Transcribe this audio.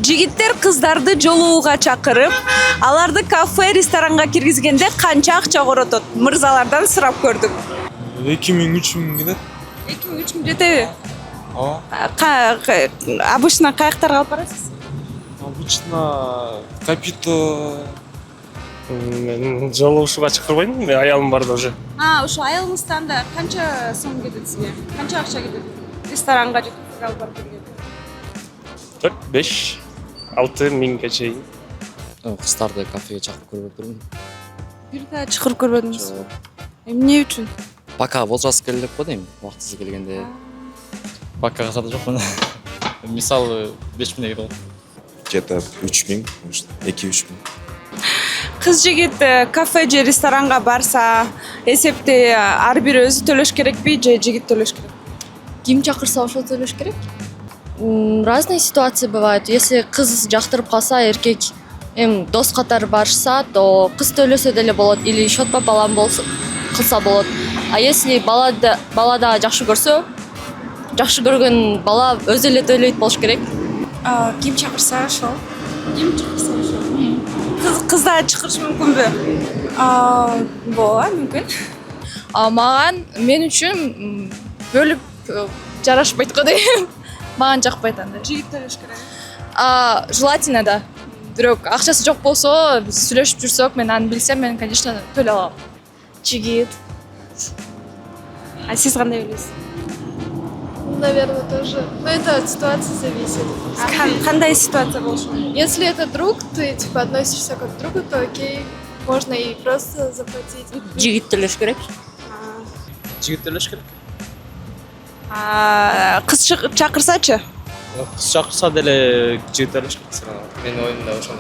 Жигиттер кыздарды жолуууга чакырып, аларды кафе, ресторанга киргизгенде канча акча коротот? Мырзалардан сурап көрдүк. 2000-3000 кетет. 2000-3000 жетеби? Ооба. Обычно каяктарга алып барасыз? Обычно Капито. Мен жолуушуга чакырбайм, аялым бар да уже. Ушу айылыңыздан да канча сом кетет сизге? Канча акча кетет? Ресторанга же кафеге алып барып келгенде? 4-5-6 миңге чейин. Кыздарды кафеге чакырып көрбөптүрмүн. Бир да чакырып көрбөдүңүз? Жок. Эмне үчүн? Пока возраст келип го дейм, убактысы келгенде. Пока касады жокмун. Мисалы 5000 кетет. Где-то 3000, может, 2-3 000. Кыз жигит кафе же ресторанга барса, эсепти ар бири өзү төлөш керекпи же жигит төлөш керек? Ким чакырса ошол төлөш керек. Разные ситуации бывают. Если кыз жактырып калса, эркек дос катары барышса, то кыз төлөсө деле болот или счет пополам кылса болот. А если бала да жакшы көрсө, жакшы көргөн бала өзү эле төлөйт болуш керек. Ким чакырса ошол. Кыздар чакырыш мүмкүнбү? Болот, мүмкүн. Мен үчүн бөлүп жарашпайт го дейм. Маған жакпайт андай. Жигит төлөш керек. Желательно да. Бирок акчасы жок болсо, биз сүйлөшүп жүрсөк, мен аны билсем, мен, конечно, төлөй алам. Жигит. А сиз кандай билесиз? Наверное, тоже. Но это от ситуации зависит. Кандай ситуация болушу? Если это друг, ты типа относишься как к другу, то окей, можно и просто заплатить. Жигит төлөш керек. Жигит төлөш керек. Кыз чакырсачы? Кыз чакырса деле жигит төлөш керек. Менин оюмда ошол.